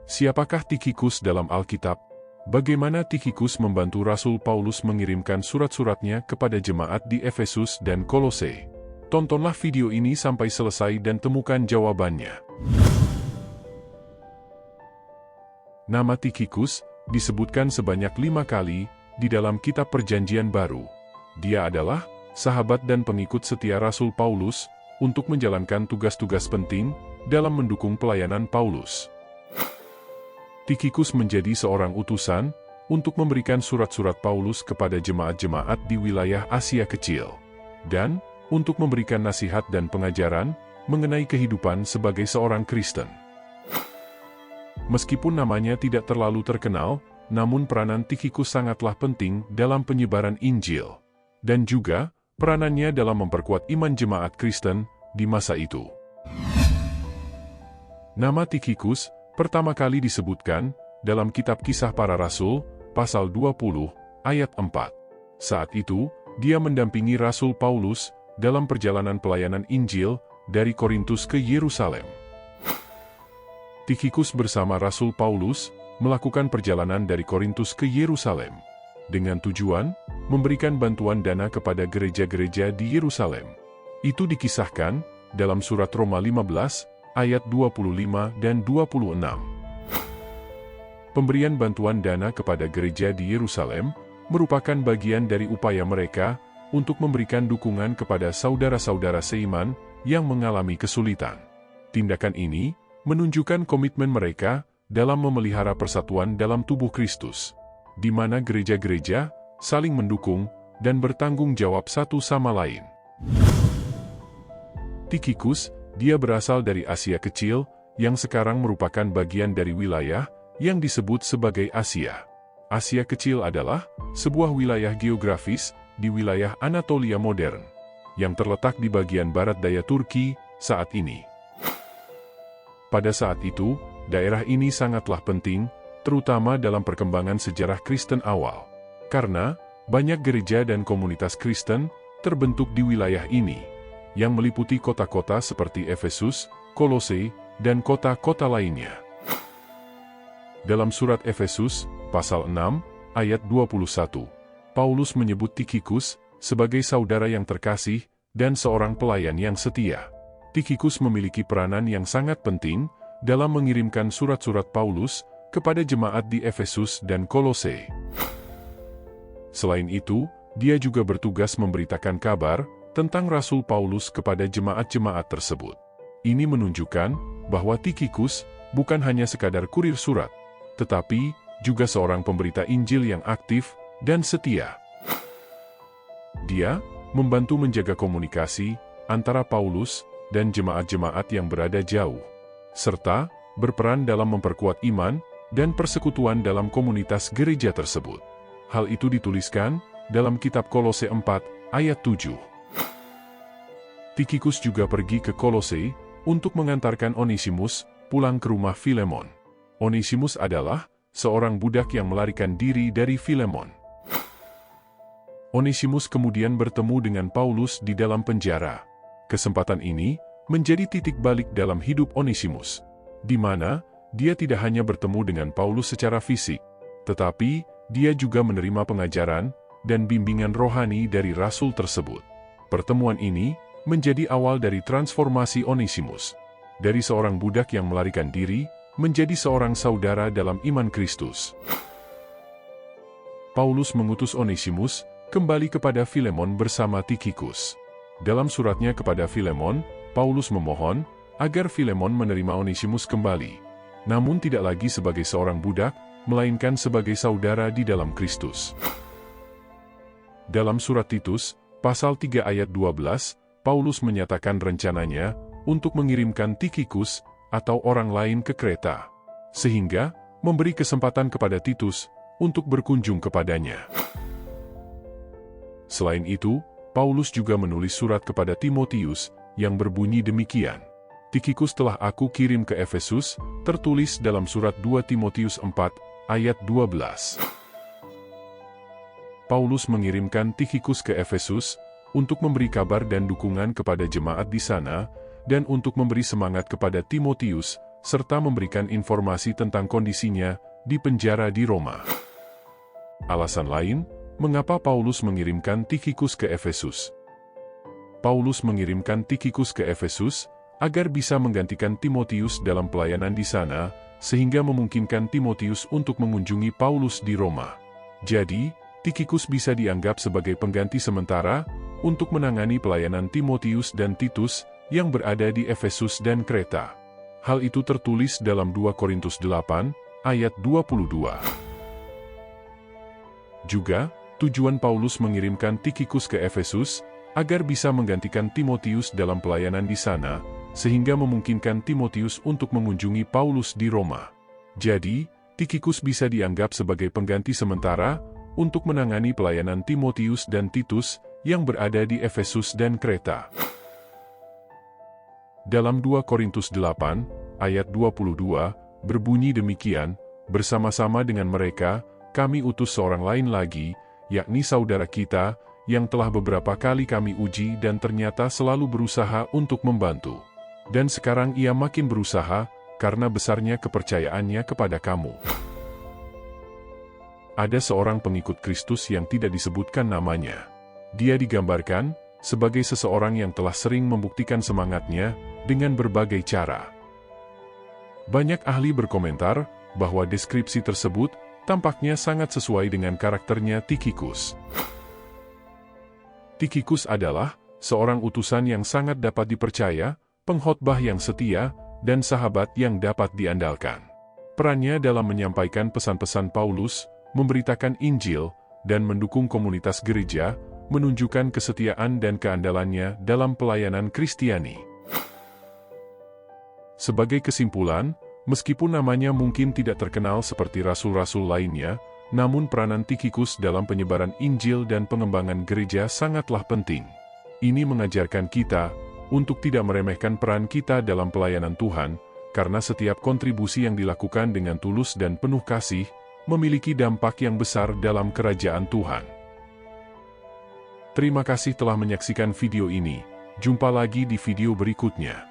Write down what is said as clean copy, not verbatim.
Siapakah Tikhikus dalam Alkitab? Bagaimana Tikhikus membantu Rasul Paulus mengirimkan surat-suratnya kepada jemaat di Efesus dan Kolose? Tontonlah video ini sampai selesai dan temukan jawabannya. Nama Tikhikus disebutkan sebanyak 5 kali di dalam kitab Perjanjian Baru. Dia adalah sahabat dan pengikut setia Rasul Paulus untuk menjalankan tugas-tugas penting dalam mendukung pelayanan Paulus. Tikhikus menjadi seorang utusan untuk memberikan surat-surat Paulus kepada jemaat-jemaat di wilayah Asia Kecil, dan untuk memberikan nasihat dan pengajaran mengenai kehidupan sebagai seorang Kristen. Meskipun namanya tidak terlalu terkenal, namun peranan Tikhikus sangatlah penting dalam penyebaran Injil, dan juga peranannya dalam memperkuat iman jemaat Kristen di masa itu. Nama Tikhikus pertama kali disebutkan dalam kitab Kisah Para Rasul, pasal 20, ayat 4. Saat itu, dia mendampingi Rasul Paulus dalam perjalanan pelayanan Injil dari Korintus ke Yerusalem. Tikhikus bersama Rasul Paulus melakukan perjalanan dari Korintus ke Yerusalem dengan tujuan memberikan bantuan dana kepada gereja-gereja di Yerusalem. Itu dikisahkan dalam surat Roma 15, ayat 25 dan 26. Pemberian bantuan dana kepada gereja di Yerusalem merupakan bagian dari upaya mereka untuk memberikan dukungan kepada saudara-saudara seiman yang mengalami kesulitan. Tindakan ini menunjukkan komitmen mereka dalam memelihara persatuan dalam tubuh Kristus, di mana gereja-gereja saling mendukung dan bertanggung jawab satu sama lain. Tikhikus, dia berasal dari Asia Kecil, yang sekarang merupakan bagian dari wilayah yang disebut sebagai Asia. Asia Kecil adalah sebuah wilayah geografis di wilayah Anatolia modern, yang terletak di bagian barat daya Turki saat ini. Pada saat itu, daerah ini sangatlah penting, terutama dalam perkembangan sejarah Kristen awal, karena banyak gereja dan komunitas Kristen terbentuk di wilayah ini, yang meliputi kota-kota seperti Efesus, Kolose, dan kota-kota lainnya. Dalam surat Efesus, pasal 6, ayat 21, Paulus menyebut Tikhikus sebagai saudara yang terkasih dan seorang pelayan yang setia. Tikhikus memiliki peranan yang sangat penting dalam mengirimkan surat-surat Paulus kepada jemaat di Efesus dan Kolose. Selain itu, dia juga bertugas memberitakan kabar tentang Rasul Paulus kepada jemaat-jemaat tersebut. Ini menunjukkan bahwa Tikhikus bukan hanya sekadar kurir surat, tetapi juga seorang pemberita Injil yang aktif dan setia. Dia membantu menjaga komunikasi antara Paulus dan jemaat-jemaat yang berada jauh, serta berperan dalam memperkuat iman dan persekutuan dalam komunitas gereja tersebut. Hal itu dituliskan dalam kitab Kolose 4, ayat 7. Tikhikus juga pergi ke Kolose untuk mengantarkan Onesimus pulang ke rumah Filemon. Onesimus adalah seorang budak yang melarikan diri dari Filemon. Onesimus kemudian bertemu dengan Paulus di dalam penjara. Kesempatan ini menjadi titik balik dalam hidup Onesimus, di mana dia tidak hanya bertemu dengan Paulus secara fisik, tetapi dia juga menerima pengajaran dan bimbingan rohani dari rasul tersebut. Pertemuan ini menjadi awal dari transformasi Onesimus, dari seorang budak yang melarikan diri, menjadi seorang saudara dalam iman Kristus. Paulus mengutus Onesimus kembali kepada Filemon bersama Tikhikus. Dalam suratnya kepada Filemon, Paulus memohon agar Filemon menerima Onesimus kembali, namun tidak lagi sebagai seorang budak, melainkan sebagai saudara di dalam Kristus. Dalam surat Titus, pasal 3 ayat 12, Paulus menyatakan rencananya untuk mengirimkan Tikhikus atau orang lain ke Kreta, sehingga memberi kesempatan kepada Titus untuk berkunjung kepadanya. Selain itu, Paulus juga menulis surat kepada Timotius yang berbunyi demikian. Tikhikus telah aku kirim ke Efesus, tertulis dalam surat 2 Timotius 4, ayat 12. Paulus mengirimkan Tikhikus ke Efesus untuk memberi kabar dan dukungan kepada jemaat di sana, dan untuk memberi semangat kepada Timotius serta memberikan informasi tentang kondisinya di penjara di Roma. Alasan lain, mengapa Paulus mengirimkan Tikhikus ke Efesus? Paulus mengirimkan Tikhikus ke Efesus agar bisa menggantikan Timotius dalam pelayanan di sana, sehingga memungkinkan Timotius untuk mengunjungi Paulus di Roma. Jadi, Tikhikus bisa dianggap sebagai pengganti sementara untuk menangani pelayanan Timotius dan Titus yang berada di Efesus dan Kreta. Hal itu tertulis dalam 2 Korintus 8, ayat 22. Juga, tujuan Paulus mengirimkan Tikhikus ke Efesus agar bisa menggantikan Timotius dalam pelayanan di sana, sehingga memungkinkan Timotius untuk mengunjungi Paulus di Roma. Jadi, Tikhikus bisa dianggap sebagai pengganti sementara untuk menangani pelayanan Timotius dan Titus yang berada di Efesus dan Kreta. Dalam 2 Korintus 8, ayat 22, berbunyi demikian, bersama-sama dengan mereka, kami utus seorang lain lagi, yakni saudara kita, yang telah beberapa kali kami uji dan ternyata selalu berusaha untuk membantu. Dan sekarang ia makin berusaha, karena besarnya kepercayaannya kepada kamu. Ada seorang pengikut Kristus yang tidak disebutkan namanya. Dia digambarkan sebagai seseorang yang telah sering membuktikan semangatnya dengan berbagai cara. Banyak ahli berkomentar bahwa deskripsi tersebut tampaknya sangat sesuai dengan karakternya Tikhikus. Tikhikus adalah seorang utusan yang sangat dapat dipercaya, pengkhotbah yang setia, dan sahabat yang dapat diandalkan. Perannya dalam menyampaikan pesan-pesan Paulus, memberitakan Injil, dan mendukung komunitas gereja, menunjukkan kesetiaan dan keandalannya dalam pelayanan Kristiani. Sebagai kesimpulan, meskipun namanya mungkin tidak terkenal seperti rasul-rasul lainnya, namun peranan Tikhikus dalam penyebaran Injil dan pengembangan gereja sangatlah penting. Ini mengajarkan kita untuk tidak meremehkan peran kita dalam pelayanan Tuhan, karena setiap kontribusi yang dilakukan dengan tulus dan penuh kasih, memiliki dampak yang besar dalam kerajaan Tuhan. Terima kasih telah menyaksikan video ini. Jumpa lagi di video berikutnya.